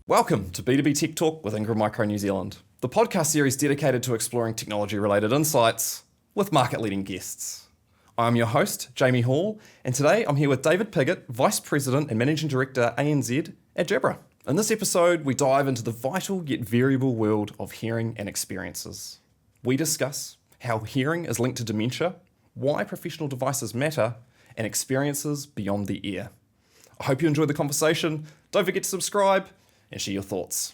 Welcome to B2B Tech Talk with Ingram Micro New Zealand, the podcast series dedicated to exploring technology-related insights with market-leading guests. I'm your host, Jamie Hall, and today I'm here with David Piggott, Vice President and Managing Director ANZ at Jabra. In this episode, we dive into the vital yet variable world of hearing and experiences. We discuss how hearing is linked to dementia, why professional devices matter, and experiences beyond the ear. I hope you enjoyed the conversation. Don't forget to subscribe and share your thoughts.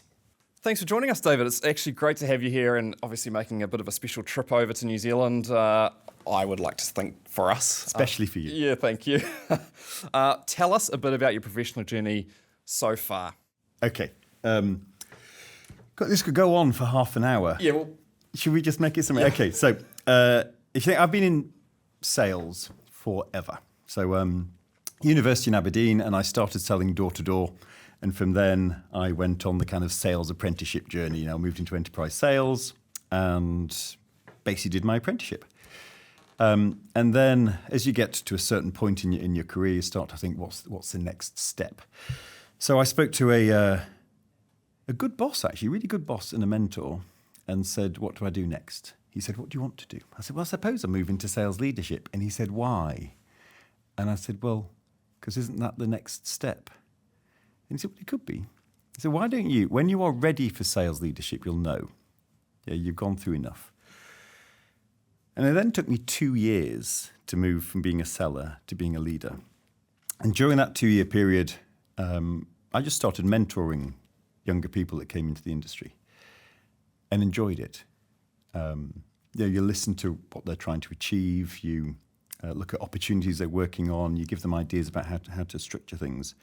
Thanks for joining us, David. It's actually great to have you here and obviously making a bit of a special trip over to New Zealand. I would like to think for us. Especially for you. Yeah, thank you. Tell us a bit about your professional journey so far. Okay. This could go on for half an hour. Yeah, well... Should we just make it something? Yeah. Okay, so if you think, I've been in sales forever. So university in Aberdeen, and I started selling door-to-door. And from then, I went on the kind of sales apprenticeship journey. I moved into enterprise sales and basically did my apprenticeship. And then, as you get to a certain point in your career, you start to think, what's the next step? So I spoke to a good boss, actually, a really good boss and a mentor, and said, what do I do next? He said, what do you want to do? I said, well, I suppose I move into sales leadership. And he said, why? And I said, well, because isn't that the next step? And he said, well, it could be. He said, why don't you, when you are ready for sales leadership, you'll know. Yeah, you've gone through enough. And it then took me 2 years to move from being a seller to being a leader. And during that 2-year period, I just started mentoring younger people that came into the industry and enjoyed it. You listen to what they're trying to achieve, you look at opportunities they're working on, you give them ideas about how to structure things.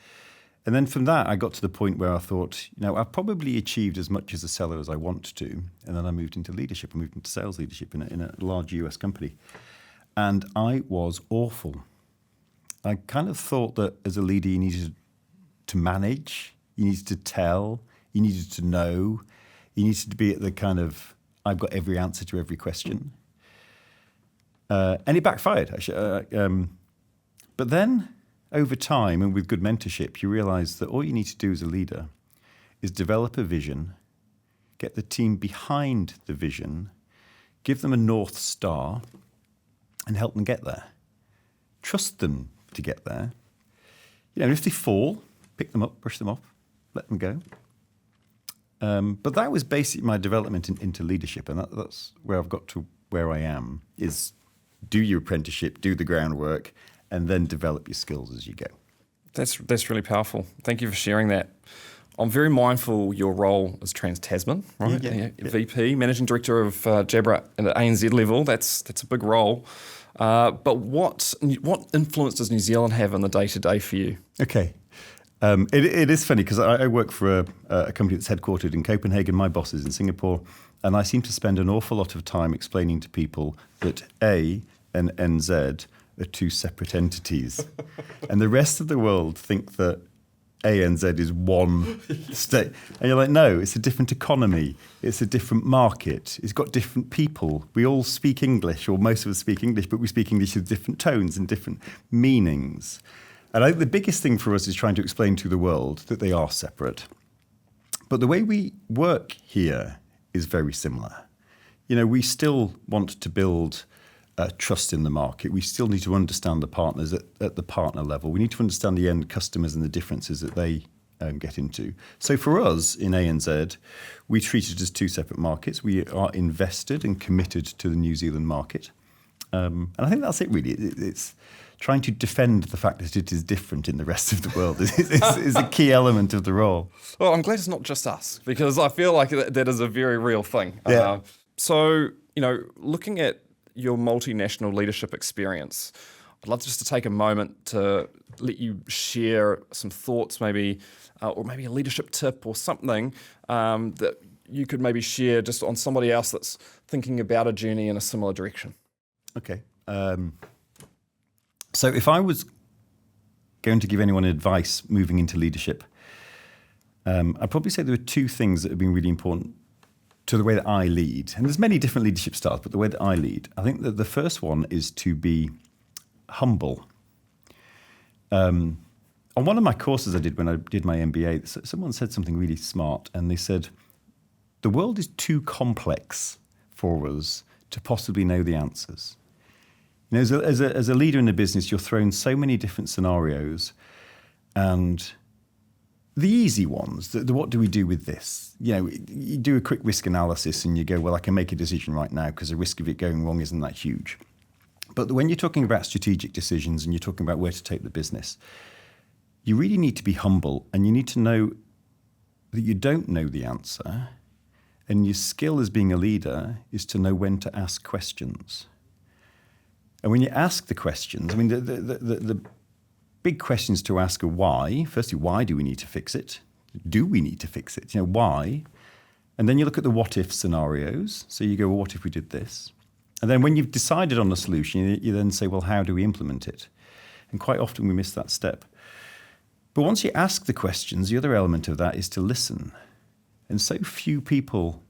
And then from that, I got to the point where I thought, I've probably achieved as much as a seller as I want to. And then I moved into leadership. I moved into sales leadership in a large US company. And I was awful. I kind of thought that as a leader, you needed to manage, you needed to tell, you needed to know, you needed to be at the kind of, I've got every answer to every question. And it backfired, actually. But then, over time and with good mentorship, you realize that all you need to do as a leader is develop a vision, get the team behind the vision, give them a North Star, and help them get there. Trust them to get there. If they fall, pick them up, brush them off, let them go. But that was basically my development into leadership, and that's where I've got to where I am, is do your apprenticeship, do the groundwork, and then develop your skills as you go. That's really powerful. Thank you for sharing that. I'm very mindful your role as Trans-Tasman, right? Yeah. VP, Managing Director of Jabra at the ANZ level. That's a big role. But what influence does New Zealand have in the day-to-day for you? Okay. It is funny because I work for a company that's headquartered in Copenhagen. My boss is in Singapore. And I seem to spend an awful lot of time explaining to people that A and NZ are two separate entities. And the rest of the world think that ANZ is one state. And you're like, no, it's a different economy. It's a different market. It's got different people. We all speak English, or most of us speak English, but we speak English with different tones and different meanings. And I think the biggest thing for us is trying to explain to the world that they are separate. But the way we work here is very similar. We still want to build trust in the market. We still need to understand the partners at the partner level. We need to understand the end customers and the differences that they get into. So for us in ANZ, we treat it as two separate markets. We are invested and committed to the New Zealand market. And I think that's it really. It's trying to defend the fact that it is different in the rest of the world is a key element of the role. Well, I'm glad it's not just us, because I feel like that is a very real thing. Yeah. So, looking at your multinational leadership experience, I'd love just to take a moment to let you share some thoughts maybe, or maybe a leadership tip or something that you could maybe share just on somebody else that's thinking about a journey in a similar direction. Okay. So if I was going to give anyone advice moving into leadership, I'd probably say there are two things that have been really important to the way that I lead. And there's many different leadership styles, but the way that I lead, I think that the first one is to be humble. on one of my courses I did when I did my MBA, someone said something really smart, and they said, the world is too complex for us to possibly know the answers. You know, as a leader in the business, you're thrown so many different scenarios, and the easy ones, the what do we do with this? You know, you do a quick risk analysis and you go, well, I can make a decision right now because the risk of it going wrong isn't that huge. But when you're talking about strategic decisions and you're talking about where to take the business, you really need to be humble, and you need to know that you don't know the answer, and your skill as being a leader is to know when to ask questions. And when you ask the questions, I mean, the big questions to ask are why. Firstly, why do we need to fix it? Do we need to fix it? You know, why? And then you look at the what-if scenarios. So you go, well, what if we did this? And then when you've decided on a solution, you then say, well, how do we implement it? And quite often we miss that step. But once you ask the questions, the other element of that is to listen. And so few people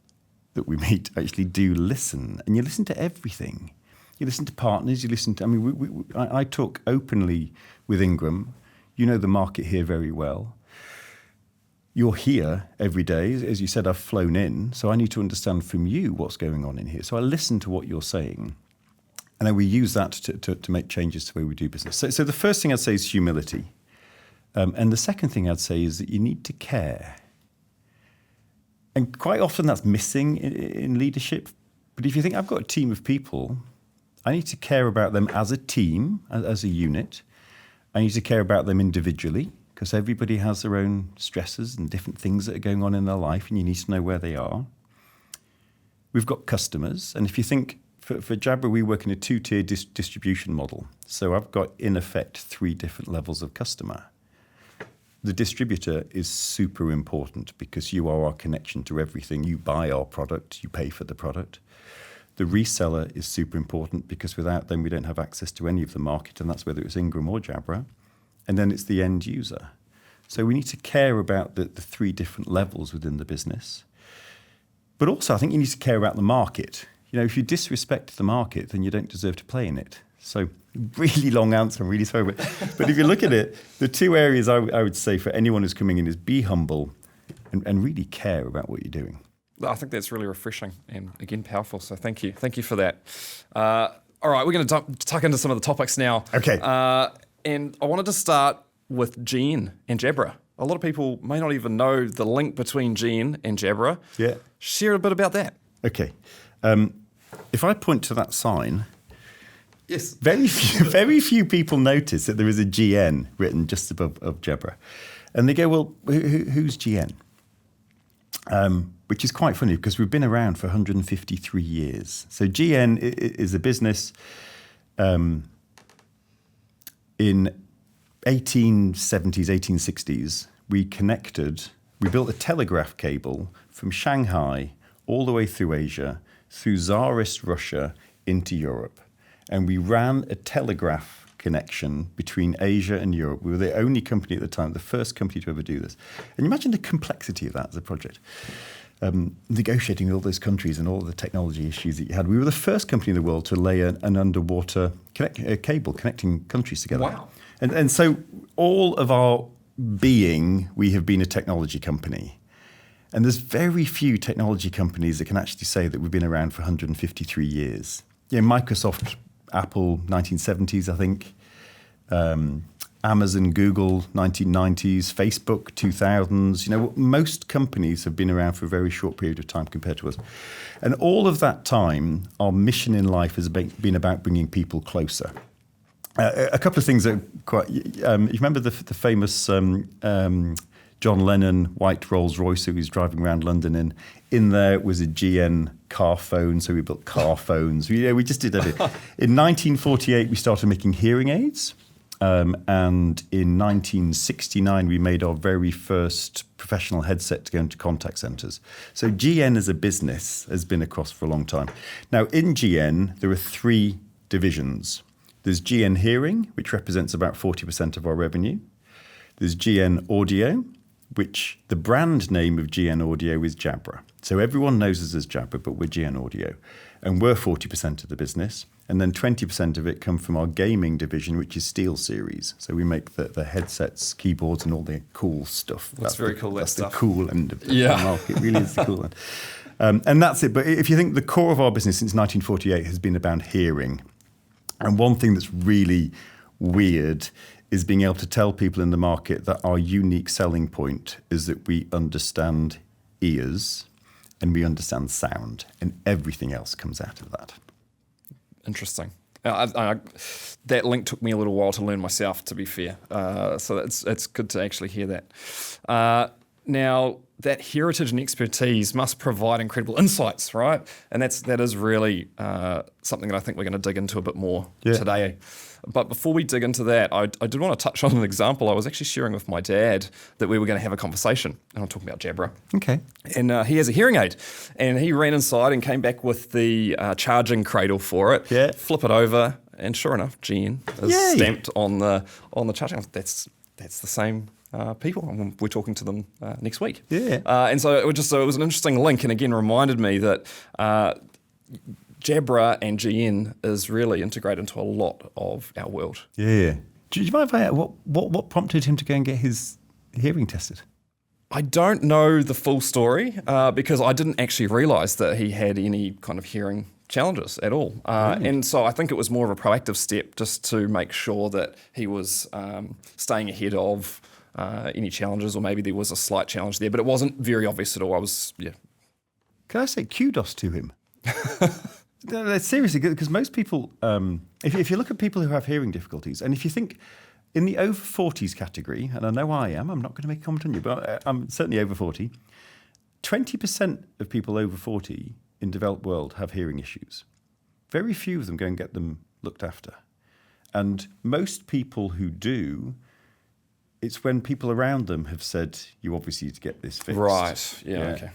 that we meet actually do listen. And you listen to everything. You listen to partners, you listen to, I mean, I talk openly with Ingram. You know the market here very well. You're here every day. As you said, I've flown in, so I need to understand from you what's going on in here. So I listen to what you're saying, and then we use that to make changes to the way we do business. So the first thing I'd say is humility. And the second thing I'd say is that you need to care. And quite often that's missing in leadership. But if you think, I've got a team of people, I need to care about them as a team, as a unit. I need to care about them individually, because everybody has their own stresses and different things that are going on in their life, and you need to know where they are. We've got customers, and if you think, for Jabra, we work in a two-tier distribution model. So I've got, in effect, 3 different levels of customer. The distributor is super important because you are our connection to everything. You buy our product, you pay for the product. The reseller is super important because without them, we don't have access to any of the market, and that's whether it's Ingram or Jabra. And then it's the end user. So we need to care about the 3 different levels within the business. But also, I think you need to care about the market. You know, if you disrespect the market, then you don't deserve to play in it. So really long answer, I'm really sorry. But if you look at it, the 2 areas I would say for anyone who's coming in is be humble and really care about what you're doing. I think that's really refreshing and, again, powerful. So thank you. Thank you for that. All right, we're going to tuck into some of the topics now. Okay. And I wanted to start with GN and Jabra. A lot of people may not even know the link between GN and Jabra. Yeah. Share a bit about that. Okay. If I point to that sign, yes, very few people notice that there is a GN written just above of Jabra. And they go, well, who's GN? Which is quite funny because we've been around for 153 years. So GN is a business in 1870s, 1860s. We built a telegraph cable from Shanghai all the way through Asia, through Tsarist Russia into Europe. And we ran a telegraph connection between Asia and Europe. We were the only company at the time, the first company to ever do this. And imagine the complexity of that as a project. Negotiating with all those countries and all the technology issues that you had. We were the first company in the world to lay an underwater cable connecting countries together. Wow. And so all of our being, we have been a technology company. And there's very few technology companies that can actually say that we've been around for 153 years. Yeah, Microsoft, Apple, 1970s, I think. Amazon, Google, 1990s, Facebook, 2000s. You know, most companies have been around for a very short period of time compared to us. And all of that time, our mission in life has been about bringing people closer. A couple of things that are quite... you remember the famous John Lennon white Rolls Royce who was driving around London in there was a GN car phone, so we built car phones. We just did everything. In 1948, we started making hearing aids. And in 1969, we made our very first professional headset to go into contact centres. So GN as a business has been across for a long time. Now, in GN, there are 3 divisions. There's GN Hearing, which represents about 40% of our revenue. There's GN Audio, which the brand name of GN Audio is Jabra. So everyone knows us as Jabra, but we're GN Audio. And we're 40% of the business. And then 20% of it come from our gaming division, which is SteelSeries. So we make the headsets, keyboards, and all the cool stuff. That's very cool, that That's stuff. the cool end of the Yeah. market. It really is the cool end. And that's it. But if you think the core of our business since 1948 has been about hearing. And one thing that's really weird is being able to tell people in the market that our unique selling point is that we understand ears and we understand sound, and everything else comes out of that. Interesting. That link took me a little while to learn myself, to be fair. So it's good to actually hear that. Now, that heritage and expertise must provide incredible insights, right? And that is really something that I think we're going to dig into a bit more today. But before we dig into that, I did want to touch on an example. I was actually sharing with my dad that we were going to have a conversation, and I'm talking about Jabra. Okay. And he has a hearing aid, and he ran inside and came back with the charging cradle for it. Yeah. Flip it over, and sure enough, GN is Yay. stamped on the charging. That's the same people. We're talking to them next week. Yeah. And so it was an interesting link, and again reminded me that Jabra and GN is really integrated into a lot of our world. Yeah. Do you mind if I ask, what prompted him to go and get his hearing tested? I don't know the full story because I didn't actually realise that he had any kind of hearing challenges at all. And so I think it was more of a proactive step just to make sure that he was staying ahead of any challenges, or maybe there was a slight challenge there, but it wasn't very obvious at all. Can I say kudos to him? No, seriously, because most people, if you look at people who have hearing difficulties, and if you think in the over 40s category, and I know I am, I'm not going to make a comment on you, but I'm certainly over 40, 20% of people over 40 in developed world have hearing issues. Very few of them go and get them looked after. And most people who do, it's when people around them have said, you obviously need to get this fixed. Right, yeah. Okay.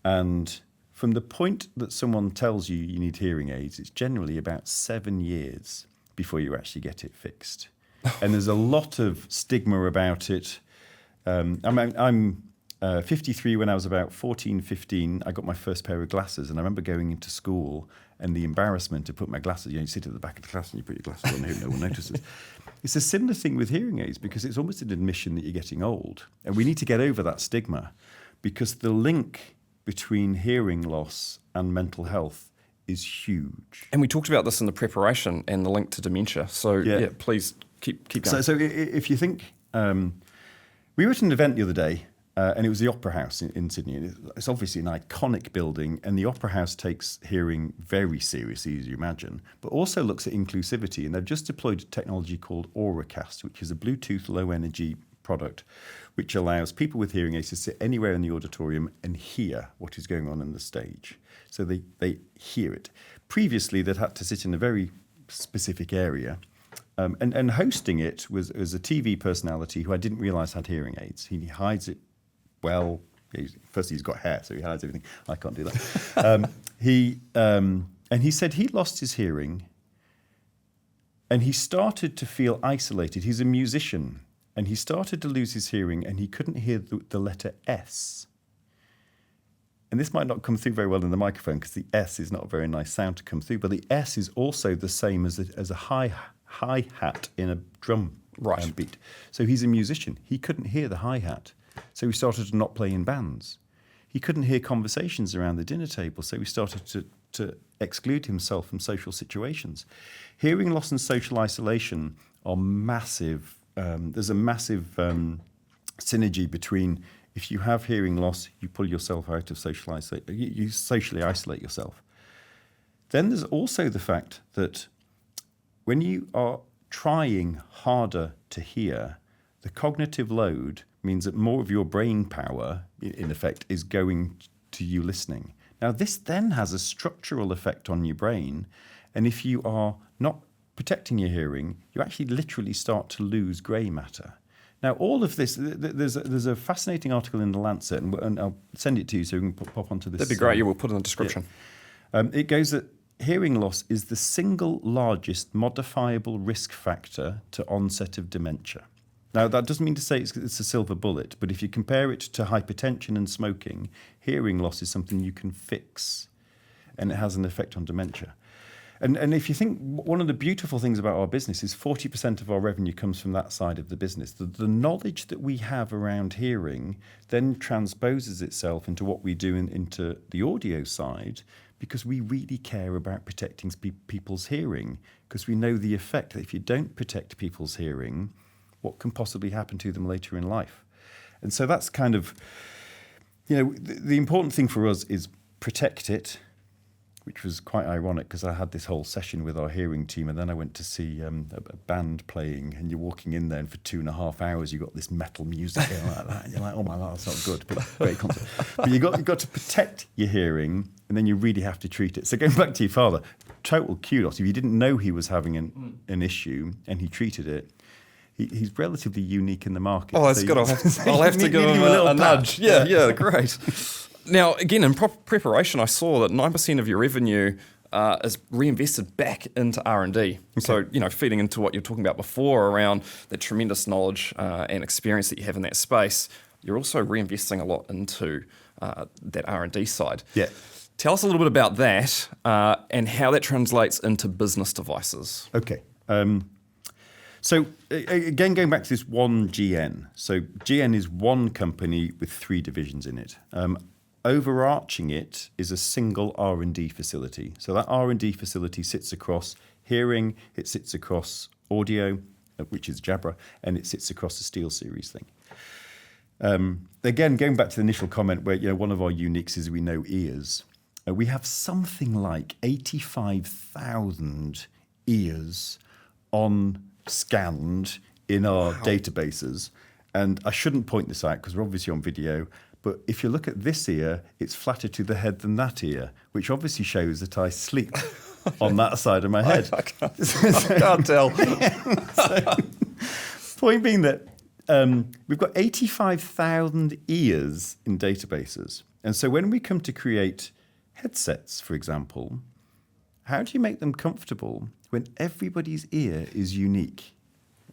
And from the point that someone tells you you need hearing aids, it's generally about 7 years before you actually get it fixed. And there's a lot of stigma about it. I'm 53. When I was about 14, 15, I got my first pair of glasses. And I remember going into school and the embarrassment to put my glasses, you sit at the back of the class and you put your glasses on, I hope no one notices. It's a similar thing with hearing aids because it's almost an admission that you're getting old. And we need to get over that stigma because the link between hearing loss and mental health is huge. And we talked about this in the preparation and the link to dementia. So yeah please keep going. So if you think, we were at an event the other day, and it was the Opera House in Sydney. It's obviously an iconic building, and the Opera House takes hearing very seriously, as you imagine, but also looks at inclusivity. And they've just deployed a technology called Auracast, which is a Bluetooth low-energy product, which allows people with hearing aids to sit anywhere in the auditorium and hear what is going on the stage. So they hear it. Previously, they'd had to sit in a very specific area. And hosting it was a TV personality who I didn't realise had hearing aids. He hides it well. First, he's got hair, so he hides everything. I can't do that. And he said he lost his hearing and he started to feel isolated. He's a musician. And he started to lose his hearing and he couldn't hear the letter S. And this might not come through very well in the microphone because the S is not a very nice sound to come through, but the S is also the same as a hi-hat in a drum beat. So he's a musician. He couldn't hear the hi-hat. So he started to not play in bands. He couldn't hear conversations around the dinner table, so he started to exclude himself from social situations. Hearing loss and social isolation are massive. There's a massive synergy between if you have hearing loss, you pull yourself out of social isolation, you socially isolate yourself. Then there's also the fact that when you are trying harder to hear, the cognitive load means that more of your brain power, in effect, is going to you listening. Now, this then has a structural effect on your brain, and if you are not protecting your hearing, you actually literally start to lose grey matter. Now, all of this, there's a fascinating article in The Lancet, and I'll send it to you so you can pop onto this. That'd be great. Yeah, we'll put it in the description. Yeah. It goes that hearing loss is the single largest modifiable risk factor to onset of dementia. Now, that doesn't mean to say it's a silver bullet, but if you compare it to hypertension and smoking, hearing loss is something you can fix, and it has an effect on dementia. And if you think, one of the beautiful things about our business is 40% of our revenue comes from that side of the business. The knowledge that we have around hearing then transposes itself into what we do into the audio side, because we really care about protecting people's hearing, because we know the effect that if you don't protect people's hearing, what can possibly happen to them later in life. And so that's kind of, the important thing for us is protect it, which was quite ironic because I had this whole session with our hearing team, and then I went to see a band playing, and you're walking in there, and for 2.5 hours you've got this metal music going like that, and you're like, oh my God, that's not good, but great concert. But you've got to protect your hearing, and then you really have to treat it. So going back to your father, total kudos. If you didn't know he was having an issue and he treated it, he's relatively unique in the market. Oh, that's so good. I'll have to give him a nudge. Yeah, great. Now, again, in preparation, I saw that 9% of your revenue is reinvested back into R&D. Okay. So, feeding into what you were talking about before around the tremendous knowledge and experience that you have in that space, you're also reinvesting a lot into that R&D side. Yeah. Tell us a little bit about that and how that translates into business devices. Okay. So again, going back to this one GN. So GN is one company with 3 divisions in it. Overarching it is a single R&D facility. So that R&D facility sits across hearing, it sits across audio, which is Jabra, and it sits across the SteelSeries thing. Again, going back to the initial comment where one of our uniques is we know ears. We have something like 85,000 ears scanned in our databases. And I shouldn't point this out because we're obviously on video, but if you look at this ear, it's flatter to the head than that ear, which obviously shows that I sleep on that side of my head. I can't tell. Point being that we've got 85,000 ears in databases. And so when we come to create headsets, for example, how do you make them comfortable when everybody's ear is unique?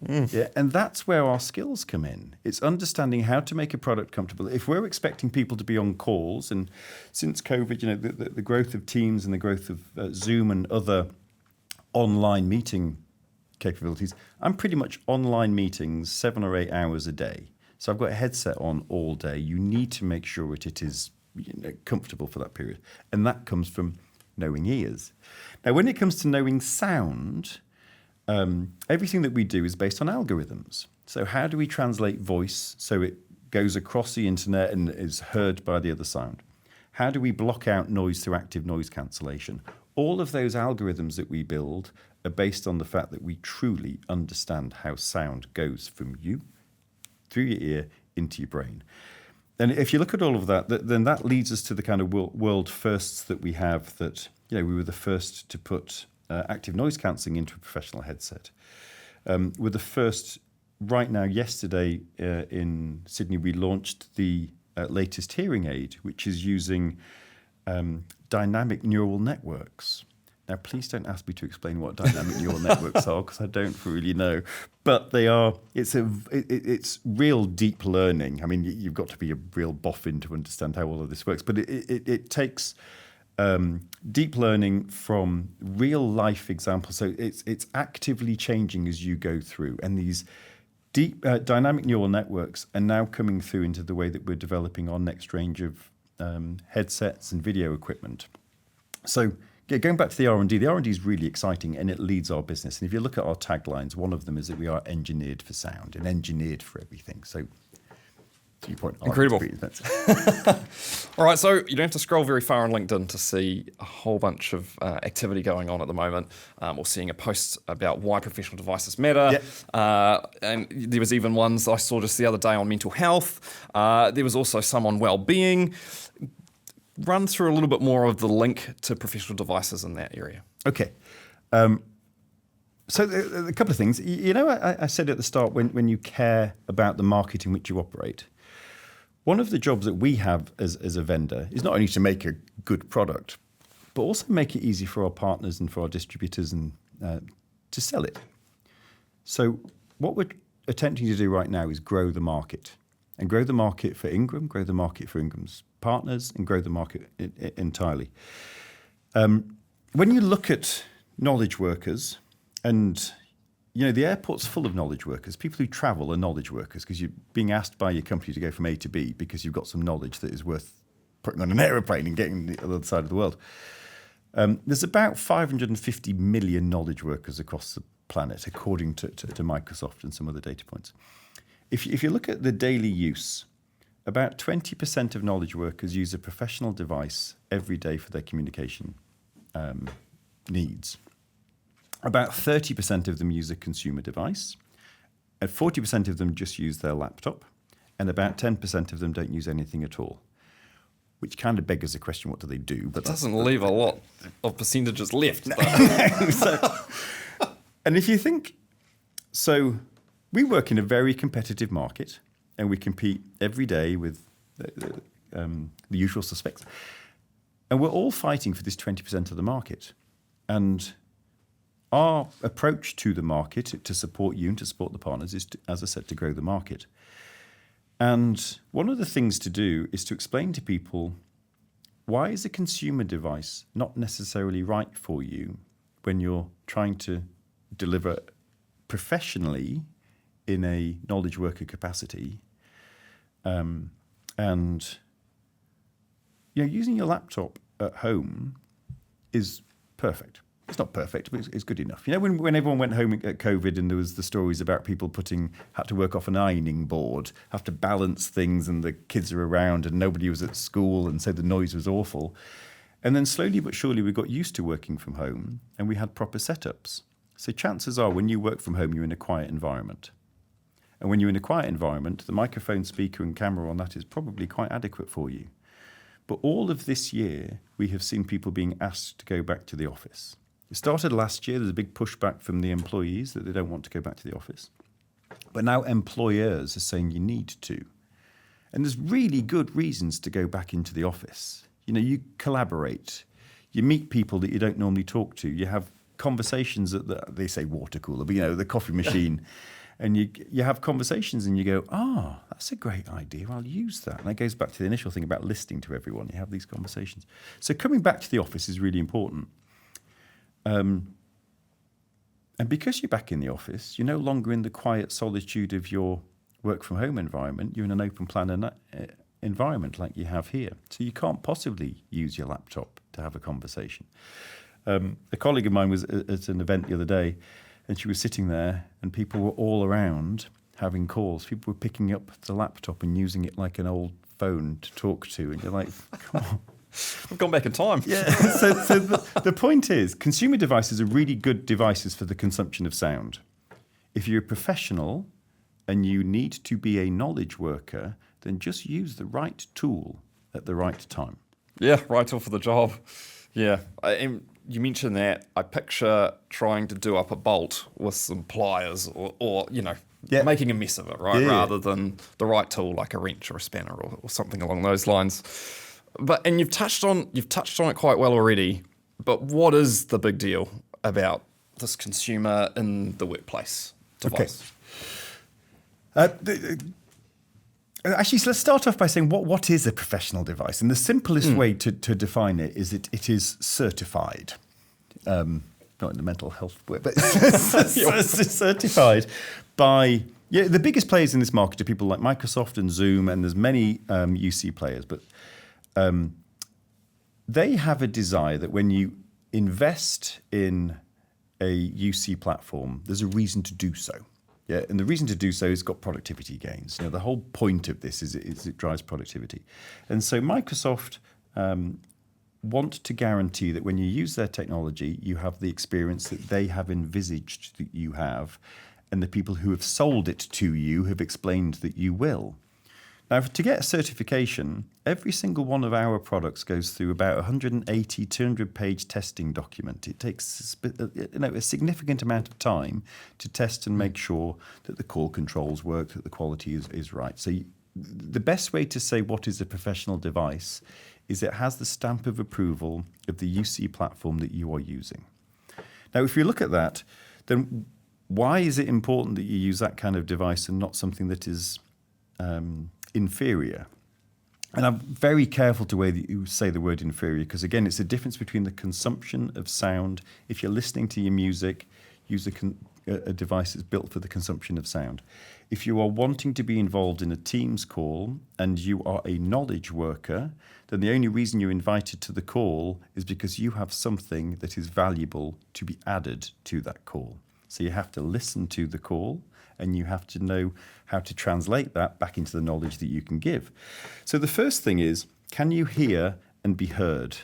Yeah, and that's where our skills come in. It's understanding how to make a product comfortable. If we're expecting people to be on calls, and since COVID, the growth of Teams and the growth of Zoom and other online meeting capabilities, I'm pretty much online meetings 7 or 8 hours a day. So I've got a headset on all day. You need to make sure that it is comfortable for that period. And that comes from knowing ears. Now, when it comes to knowing sound, everything that we do is based on algorithms. So how do we translate voice so it goes across the internet and is heard by the other sound? How do we block out noise through active noise cancellation? All of those algorithms that we build are based on the fact that we truly understand how sound goes from you, through your ear, into your brain. And if you look at all of that, then that leads us to the kind of world firsts that we have, that we were the first to put active noise cancelling into a professional headset. We're the first, right now, yesterday in Sydney, we launched the latest hearing aid, which is using dynamic neural networks. Now, please don't ask me to explain what dynamic neural networks are, because I don't really know. But they are. It's real deep learning. I mean, you've got to be a real boffin to understand how all of this works. But it takes deep learning from real life examples. So it's actively changing as you go through. And these deep dynamic neural networks are now coming through into the way that we're developing our next range of headsets and video equipment. So going back to the R&D is really exciting, and it leads our business. And if you look at our taglines, one of them is that we are engineered for sound and engineered for everything. So, to your point, incredible. All right, so you don't have to scroll very far on LinkedIn to see a whole bunch of activity going on at the moment. We're seeing a post about why professional devices matter. Yep. And there was even ones I saw just the other day on mental health. There was also some on well-being. Run through a little bit more of the link to professional devices in that area. Okay. So a couple of things. I said at the start, when you care about the market in which you operate, one of the jobs that we have as a vendor is not only to make a good product, but also make it easy for our partners and for our distributors and to sell it. So what we're attempting to do right now is grow the market. And grow the market for Ingram, grow the market for Ingram's partners, and grow the market entirely. When you look at knowledge workers, and the airport's full of knowledge workers. People who travel are knowledge workers because you're being asked by your company to go from A to B because you've got some knowledge that is worth putting on an aeroplane and getting to the other side of the world. There's about 550 million knowledge workers across the planet, according to Microsoft and some other data points. If you look at the daily use, about 20% of knowledge workers use a professional device every day for their communication needs. About 30% of them use a consumer device, and 40% of them just use their laptop, and about 10% of them don't use anything at all, which kind of beggars the question, what do they do? But it doesn't leave a lot of percentages left. And if you think, so we work in a very competitive market, and we compete every day with the usual suspects. And we're all fighting for this 20% of the market. And our approach to the market, to support you and to support the partners, is, as I said, to grow the market. And one of the things to do is to explain to people, why is a consumer device not necessarily right for you when you're trying to deliver professionally in a knowledge worker capacity? And using your laptop at home is perfect. It's not perfect, but it's good enough. When everyone went home at COVID and there was the stories about people had to work off an ironing board, have to balance things, and the kids are around and nobody was at school, and so the noise was awful. And then slowly but surely we got used to working from home and we had proper setups. So chances are when you work from home, you're in a quiet environment. And when you're in a quiet environment, the microphone, speaker and camera on that is probably quite adequate for you. But all of this year, we have seen people being asked to go back to the office. It started last year. There's a big pushback from the employees that they don't want to go back to the office. But now employers are saying you need to. And there's really good reasons to go back into the office. You collaborate. You meet people that you don't normally talk to. You have conversations at they say water cooler, but the coffee machine. And you have conversations and you go, that's a great idea. I'll use that. And that goes back to the initial thing about listening to everyone. You have these conversations. So coming back to the office is really important. And because you're back in the office, you're no longer in the quiet solitude of your work from home environment. You're in an open plan environment like you have here. So you can't possibly use your laptop to have a conversation. A colleague of mine was at an event the other day, and she was sitting there and people were all around having calls. People were picking up the laptop and using it like an old phone to talk to. And you're like, come on. I've gone back in time. Yeah. So the point is, consumer devices are really good devices for the consumption of sound. If you're a professional and you need to be a knowledge worker, then just use the right tool at the right time. Yeah, right tool for the job. Yeah. You mentioned that. I picture trying to do up a bolt with some pliers or making a mess of it, right? Yeah. Rather than the right tool like a wrench or a spanner or something along those lines. And you've touched on it quite well already. But what is the big deal about this consumer in the workplace device? Okay. Actually, so let's start off by saying what is a professional device? And the simplest way to define it is it is certified. Not in the mental health way, but it's certified by the biggest players in this market are people like Microsoft and Zoom, and there's many UC players, but they have a desire that when you invest in a UC platform, there's a reason to do so. Yeah, and the reason to do so is got productivity gains. The whole point of this is it drives productivity. And so Microsoft want to guarantee that when you use their technology, you have the experience that they have envisaged that you have, and the people who have sold it to you have explained that you will. Now, to get a certification, every single one of our products goes through about 180, 200-page testing document. It takes a significant amount of time to test and make sure that the call controls work, that the quality is right. So the best way to say what is a professional device is it has the stamp of approval of the UC platform that you are using. Now, if you look at that, then why is it important that you use that kind of device and not something that is inferior? And I'm very careful to way that you say the word inferior, because again, it's the difference between the consumption of sound. If you're listening to your music, use a device that's built for the consumption of sound. If you are wanting to be involved in a Teams call and you are a knowledge worker, then the only reason you're invited to the call is because you have something that is valuable to be added to that call. So you have to listen to the call, and you have to know how to translate that back into the knowledge that you can give. So the first thing is, can you hear and be heard?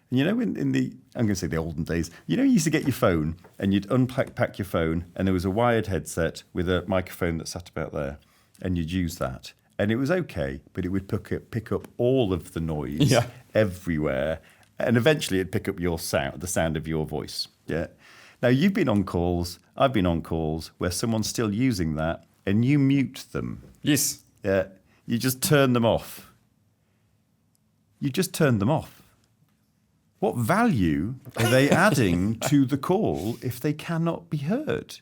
And you know, in the, I'm going to say the olden days, you know, you used to get your phone and you'd unpack your phone and there was a wired headset with a microphone that sat about there, and you'd use that. And it was okay, but it would pick up all of the noise everywhere. And eventually it'd pick up your sound, the sound of your voice. Yeah. Now, you've been on calls, I've been on calls where someone's still using that and you mute them. Yes. Yeah. You just turn them off. You just turn them off. What value are they adding to the call if they cannot be heard?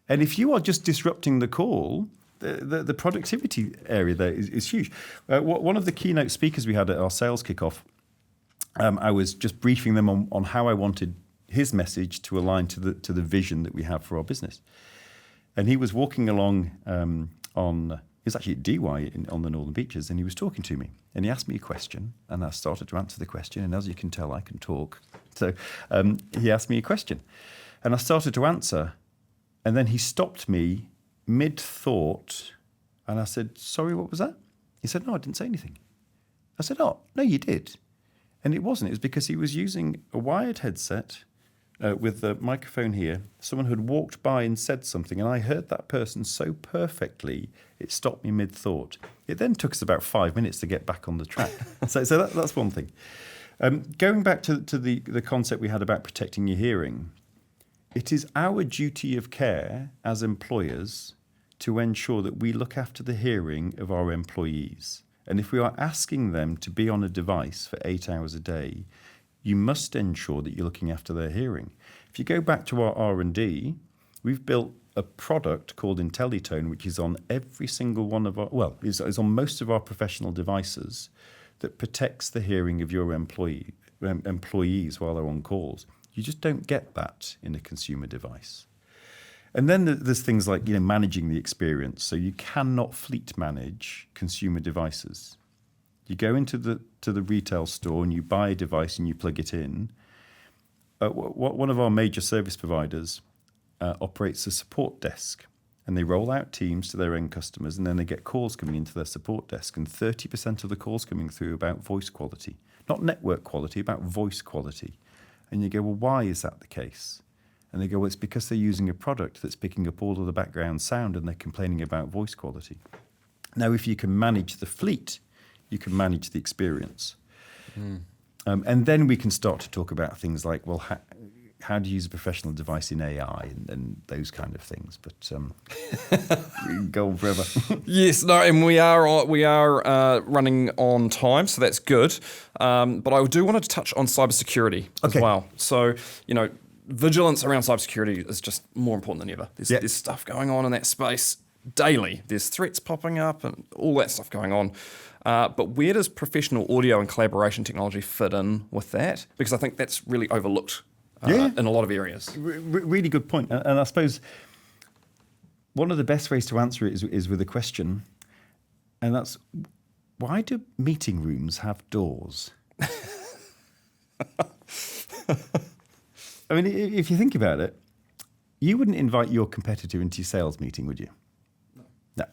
And if you are just disrupting the call, the productivity area there is huge. One of the keynote speakers we had at our sales kickoff, I was just briefing them on how I wanted his message to align to the vision that we have for our business. And he was walking along he was actually at DY on the Northern Beaches, and he was talking to me. And he asked me a question, and I started to answer the question. And as you can tell, I can talk. So he asked me a question, and I started to answer. And then he stopped me mid-thought, and I said, "Sorry, what was that?" He said, "No, I didn't say anything." I said, "Oh, no, you did." And it wasn't. It was because he was using a wired headset with the microphone here. Someone had walked by and said something, and I heard that person so perfectly, it stopped me mid-thought. It then took us about 5 minutes to get back on the track. so that's one thing. Going back to the concept we had about protecting your hearing, it is our duty of care as employers to ensure that we look after the hearing of our employees. And if we are asking them to be on a device for 8 hours a day, you must ensure that you're looking after their hearing. If you go back to our R&D, we've built a product called IntelliTone, which is on every single one of is on most of our professional devices, that protects the hearing of your employees while they're on calls. You just don't get that in a consumer device. And then there's things like, managing the experience. So you cannot fleet manage consumer devices. You go into the retail store and you buy a device and you plug it in. One of our major service providers operates a support desk, and they roll out Teams to their end customers, and then they get calls coming into their support desk, and 30% of the calls coming through about voice quality, not network quality, about voice quality. And you go, well, why is that the case? And they go, well, it's because they're using a product that's picking up all of the background sound and they're complaining about voice quality. Now, if you can manage the fleet, you can manage the experience. And then we can start to talk about things like, well, how do you use a professional device in AI and those kind of things. But we can go on forever. Yes, no, and we are running on time, so that's good. But I do want to touch on cybersecurity as well. So, vigilance around cybersecurity is just more important than ever. There's stuff going on in that space daily. There's threats popping up and all that stuff going on. But where does professional audio and collaboration technology fit in with that? Because I think that's really overlooked in a lot of areas. Really good point. And I suppose one of the best ways to answer it is with a question. And that's, why do meeting rooms have doors? I mean, if you think about it, you wouldn't invite your competitor into your sales meeting, would you? No.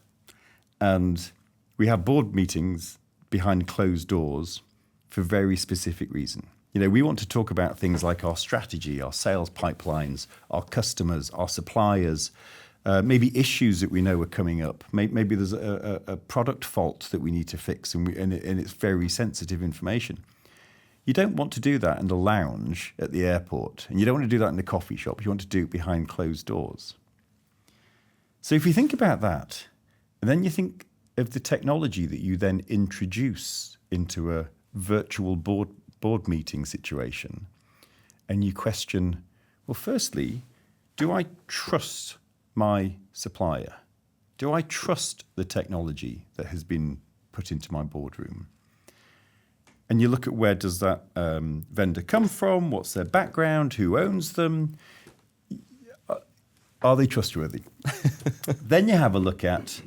And we have board meetings behind closed doors for very specific reason. We want to talk about things like our strategy, our sales pipelines, our customers, our suppliers, maybe issues that we know are coming up. Maybe there's a product fault that we need to fix, and it's very sensitive information. You don't want to do that in the lounge at the airport, and you don't want to do that in the coffee shop. You want to do it behind closed doors. So if you think about that, and then you think of the technology that you then introduce into a virtual board meeting situation, and you question, well, firstly, do I trust my supplier? Do I trust the technology that has been put into my boardroom. And you look at where does that vendor come from, what's their background, who owns them, are they trustworthy? Then you have a look at,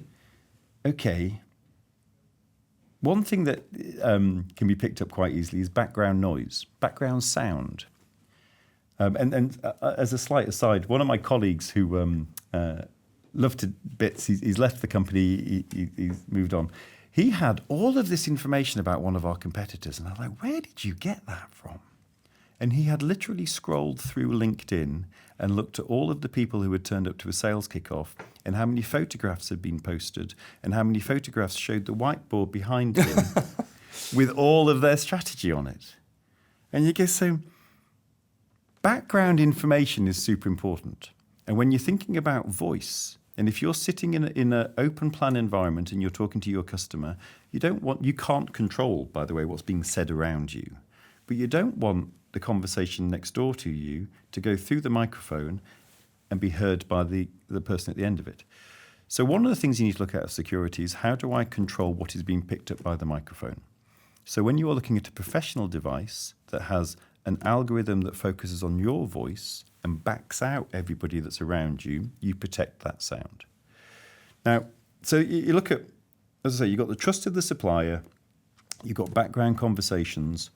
okay, one thing that can be picked up quite easily is background noise, background sound. And as a slight aside, one of my colleagues who loved to bits, he's left the company, he's moved on. He had all of this information about one of our competitors, and I was like, where did you get that from? And he had literally scrolled through LinkedIn and looked at all of the people who had turned up to a sales kickoff and how many photographs had been posted and how many photographs showed the whiteboard behind him with all of their strategy on it. And you go, so background information is super important. And when you're thinking about voice, and if you're sitting in an open plan environment and you're talking to your customer, you can't control, by the way, what's being said around you. But you don't want the conversation next door to you to go through the microphone and be heard by the person at the end of it. So one of the things you need to look at of security is, how do I control what is being picked up by the microphone? So when you are looking at a professional device that has an algorithm that focuses on your voice and backs out everybody that's around you, you protect that sound. Now, so you look at, as I say, you've got the trust of the supplier, you've got background conversations,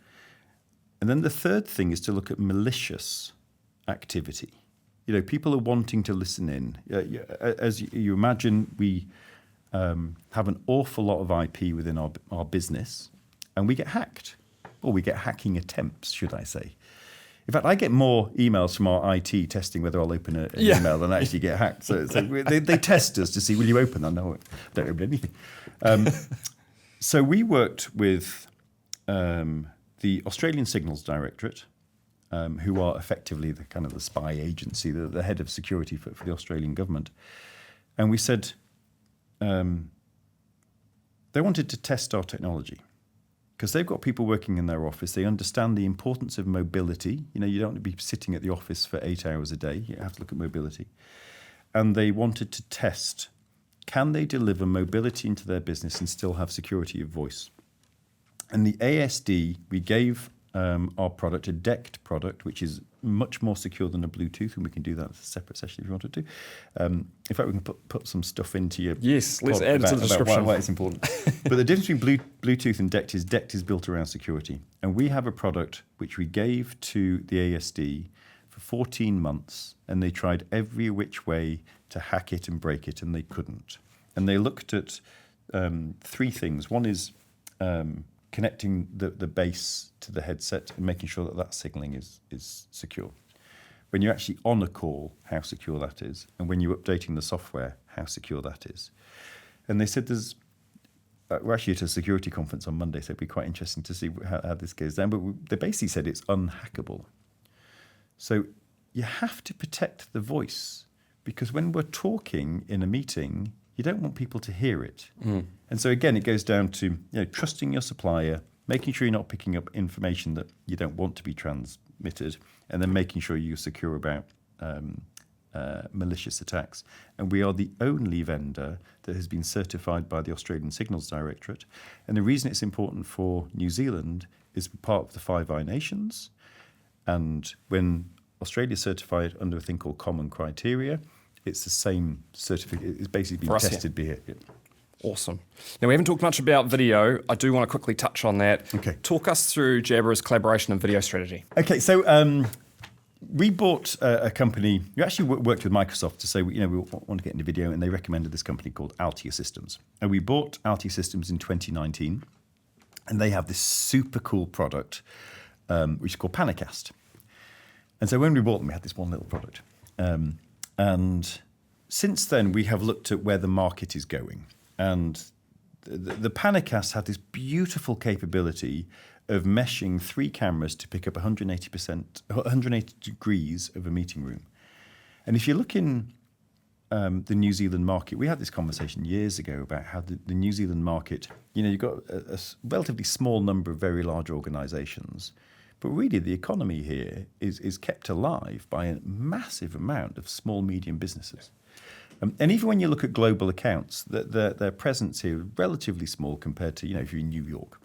and then the third thing is to look at malicious activity. You know, people are wanting to listen in. As you imagine, we have an awful lot of IP within our business, and we get hacked, or we get hacking attempts, should I say. In fact, I get more emails from our IT testing whether I'll open an email than actually get hacked. So they test us to see, will you open that? No, I don't open anything. So we worked with the Australian Signals Directorate, who are effectively the kind of the spy agency, the head of security for the Australian government. And we said they wanted to test our technology, because they've got people working in their office. They understand the importance of mobility. You know, you don't want to be sitting at the office for 8 hours a day. You have to look at mobility. And they wanted to test, can they deliver mobility into their business and still have security of voice? And the ASD, we gave our product, a decked product, which is much more secure than a Bluetooth, and we can do that as a separate session if you wanted to. In fact, we can put some stuff into your Yes, let's add it to the description. Why it's important. But the difference between Bluetooth and decked is built around security. And we have a product which we gave to the ASD for 14 months, and they tried every which way to hack it and break it, and they couldn't. And they looked at three things. One is connecting the base to the headset and making sure that signaling is secure. When you're actually on a call, how secure that is. And when you're updating the software, how secure that is. And they said we're actually at a security conference on Monday, so it'd be quite interesting to see how this goes down. But they basically said it's unhackable. So you have to protect the voice, because when we're talking in a meeting, you don't want people to hear it. Mm. And so again, it goes down to trusting your supplier, making sure you're not picking up information that you don't want to be transmitted, and then making sure you're secure about malicious attacks. And we are the only vendor that has been certified by the Australian Signals Directorate. And the reason it's important for New Zealand is part of the Five Eyes Nations. And when Australia is certified under a thing called Common Criteria, it's the same certificate. It's basically been tested here. Yeah. Awesome. Now, we haven't talked much about video. I do want to quickly touch on that. Okay. Talk us through Jabra's collaboration and video strategy. Okay, so we bought a company. We actually worked with Microsoft to say we want to get into video, and they recommended this company called Altia Systems. And we bought Altia Systems in 2019, and they have this super cool product, which is called Panicast. And so when we bought them, we had this one little product. And since then, we have looked at where the market is going. And the Panicast had this beautiful capability of meshing 3 cameras to pick up 180 degrees of a meeting room. And if you look in the New Zealand market, we had this conversation years ago about how the New Zealand market, you've got a relatively small number of very large organisations, but really the economy here is kept alive by a massive amount of small, medium businesses. And even when you look at global accounts, their presence here is relatively small compared to, if you're in New York.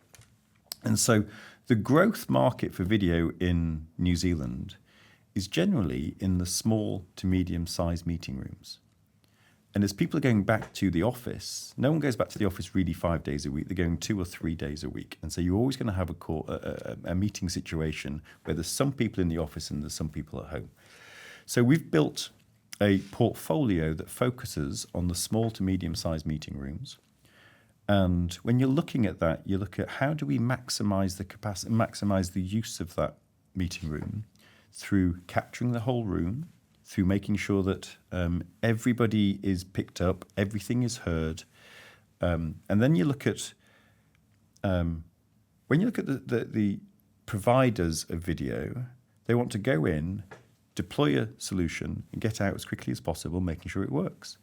And so the growth market for video in New Zealand is generally in the small to medium-sized meeting rooms. And as people are going back to the office, no one goes back to the office really 5 days a week. They're going 2 or 3 days a week. And so you're always going to have a meeting situation where there's some people in the office and there's some people at home. So we've built a portfolio that focuses on the small to medium-sized meeting rooms. And when you're looking at that, you look at how do we maximize the capacity, maximize the use of that meeting room through capturing the whole room, through making sure that everybody is picked up, everything is heard, and then you look at when you look at the providers of video, they want to go in, deploy a solution, and get out as quickly as possible, making sure it works.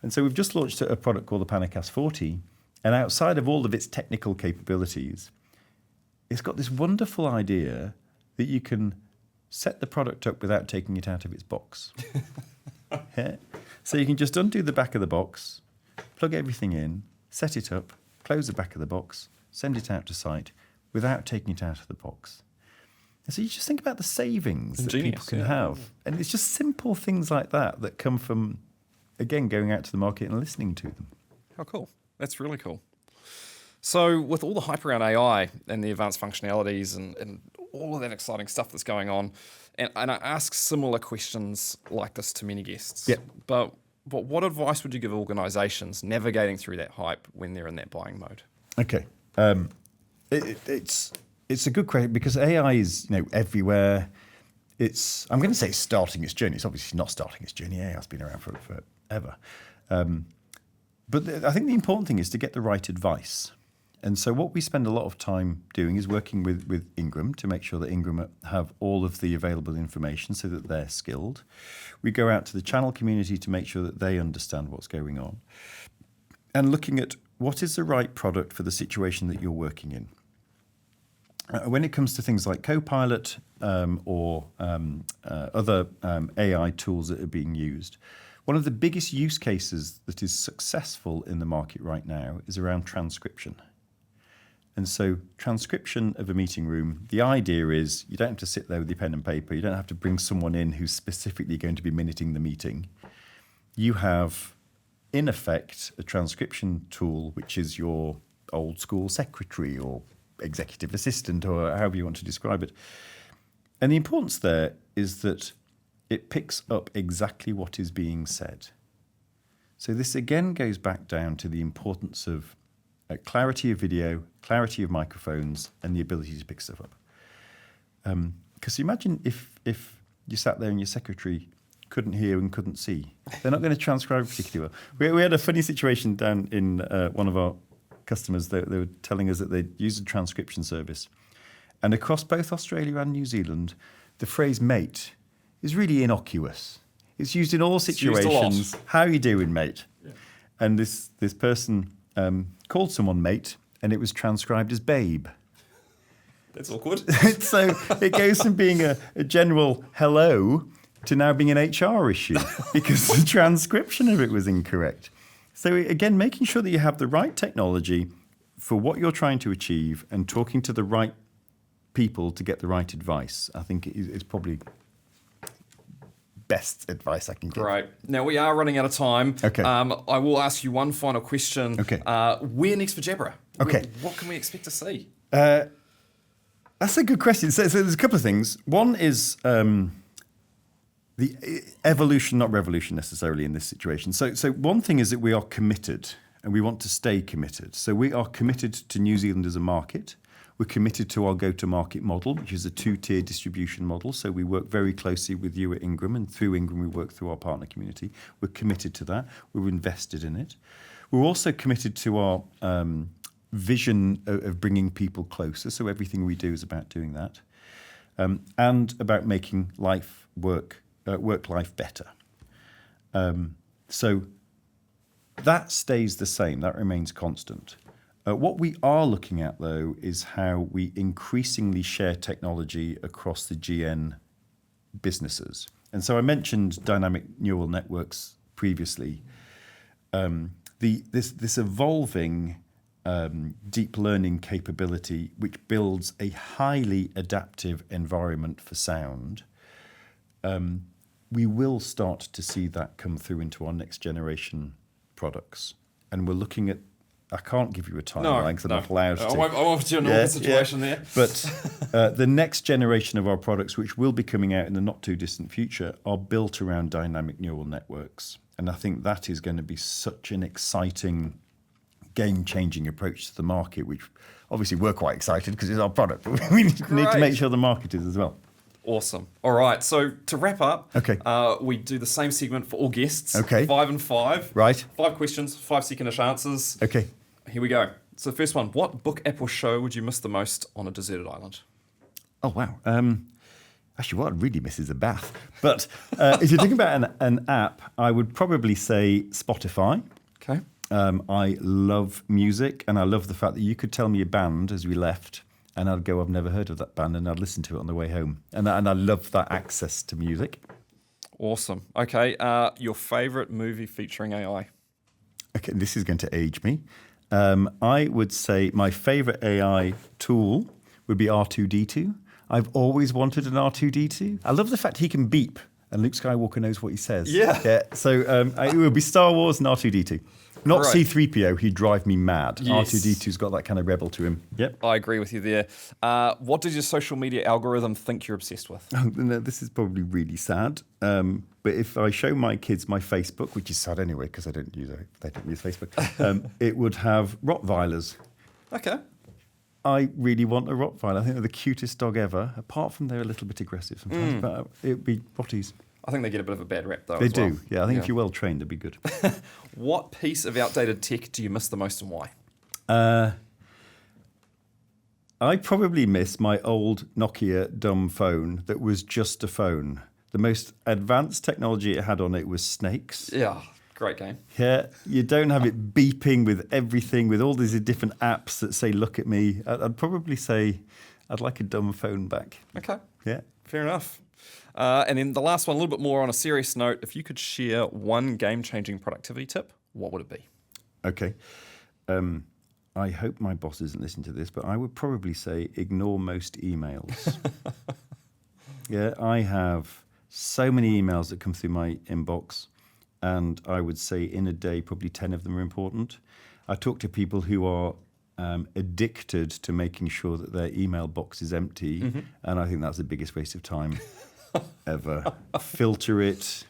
And so we've just launched a product called the Panicast 40, and outside of all of its technical capabilities, it's got this wonderful idea that you can set the product up without taking it out of its box. Yeah. So you can just undo the back of the box, plug everything in, set it up, close the back of the box, send it out to site without taking it out of the box. And so you just think about the savings that people can have. And it's just simple things like that that come from, again, going out to the market and listening to them. How cool. That's really cool. So with all the hype around AI and the advanced functionalities and all of that exciting stuff that's going on, and I ask similar questions like this to many guests. Yeah. But what advice would you give organisations navigating through that hype when they're in that buying mode? Okay. It's a good question because AI is everywhere. I'm going to say it's starting its journey. It's obviously not starting its journey. AI has been around for forever. But I think the important thing is to get the right advice. And so what we spend a lot of time doing is working with Ingram to make sure that Ingram have all of the available information so that they're skilled. We go out to the channel community to make sure that they understand what's going on. And looking at what is the right product for the situation that you're working in. When it comes to things like Copilot or other AI tools that are being used, one of the biggest use cases that is successful in the market right now is around transcription. And so transcription of a meeting room, the idea is you don't have to sit there with your pen and paper. You don't have to bring someone in who's specifically going to be minuting the meeting. You have, in effect, a transcription tool, which is your old school secretary or executive assistant or however you want to describe it. And the importance there is that it picks up exactly what is being said. So this again goes back down to the importance of clarity of video, clarity of microphones, and the ability to pick stuff up. Because imagine if you sat there and your secretary couldn't hear and couldn't see. They're not going to transcribe particularly well. We had a funny situation down in one of our customers. They were telling us that they'd used a transcription service. And across both Australia and New Zealand, the phrase mate is really innocuous. It's used in all situations. How you doing, mate? Yeah. And this person called someone mate, and it was transcribed as babe. That's awkward. So it goes from being a general hello to now being an HR issue because the transcription of it was incorrect. So again, making sure that you have the right technology for what you're trying to achieve and talking to the right people to get the right advice, I think is probably best advice I can give. Right. Now, we are running out of time. Okay. I will ask you one final question. Okay. Where next for Jabra? Okay. What can we expect to see? That's a good question. So there's a couple of things. One is the evolution, not revolution necessarily in this situation. So one thing is that we are committed and we want to stay committed. So we are committed to New Zealand as a market. We're committed to our go-to-market model, which is a 2-tier distribution model. So we work very closely with you at Ingram, and through Ingram we work through our partner community. We're committed to that. We're invested in it. We're also committed to our vision of bringing people closer. So everything we do is about doing that, and about making work-life better. So that stays the same. That remains constant. What we are looking at, though, is how we increasingly share technology across the GN businesses. And so I mentioned dynamic neural networks previously. this evolving deep learning capability, which builds a highly adaptive environment for sound, we will start to see that come through into our next generation products. And we're looking at, I can't give you a timeline because I'm not allowed to. I won't put you in an awkward situation there. But the next generation of our products, which will be coming out in the not too distant future, are built around dynamic neural networks. And I think that is going to be such an exciting, game-changing approach to the market, which obviously we're quite excited because it's our product, but we need to make sure the market is as well. Awesome. All right. So to wrap up, Okay. We do the same segment for all guests. Okay. 5 and 5. Right. 5 questions, 5-second-ish answers. Okay. Here we go. So the first one, what book, app, or show would you miss the most on a deserted island? Oh, wow. Actually, what I'd really miss is a bath. But if you're thinking about an app, I would probably say Spotify. Okay. I love music, and I love the fact that you could tell me a band as we left, and I'd go, I've never heard of that band, and I'd listen to it on the way home. And I love that access to music. Awesome. Okay. Your favourite movie featuring AI? Okay, this is going to age me. I would say my favourite AI tool would be R2-D2. I've always wanted an R2-D2. I love the fact he can beep, and Luke Skywalker knows what he says. Yeah. So it would be Star Wars and R2-D2. Not Right. C-3PO, he'd drive me mad. Yes. R2-D2's got that kind of rebel to him. Yep. I agree with you there. What does your social media algorithm think you're obsessed with? No, this is probably really sad. But if I show my kids my Facebook, which is sad anyway because they don't use Facebook, it would have Rottweilers. Okay. I really want a Rottweiler. I think they're the cutest dog ever, apart from they're a little bit aggressive sometimes. But it would be Rotties. I think they get a bit of a bad rep, though. They as well. do. Yeah, I think if you're well trained, they'd be good. What piece of outdated tech do you miss the most and why? I probably miss my old Nokia dumb phone that was just a phone. The most advanced technology it had on it was snakes. Yeah, great game. Yeah, you don't have it beeping with everything, with all these different apps that say, look at me. I'd probably say I'd like a dumb phone back. Okay, Yeah. fair enough. And then the last one, a little bit more on a serious note. If you could share one game-changing productivity tip, what would it be? Okay. I hope my boss isn't listening to this, but I would probably say ignore most emails. Yeah, I have so many emails that come through my inbox, and I would say in a day, probably 10 of them are important. I talk to people who are addicted to making sure that their email box is empty, and I think that's the biggest waste of time ever. Filter it.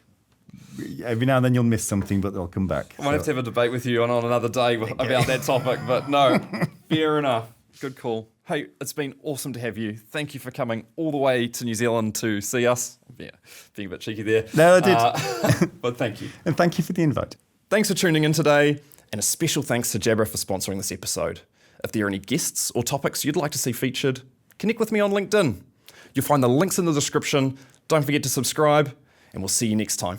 Every now and then you'll miss something, but they'll come back. I might have to have a debate with you on another day about that topic, but no, fair enough. Good call. Hey, it's been awesome to have you. Thank you for coming all the way to New Zealand to see us. Yeah, being a bit cheeky there. No, I did. But thank you. And thank you for the invite. Thanks for tuning in today, and a special thanks to Jabra for sponsoring this episode. If there are any guests or topics you'd like to see featured, connect with me on LinkedIn. You'll find the links in the description. Don't forget to subscribe, and we'll see you next time.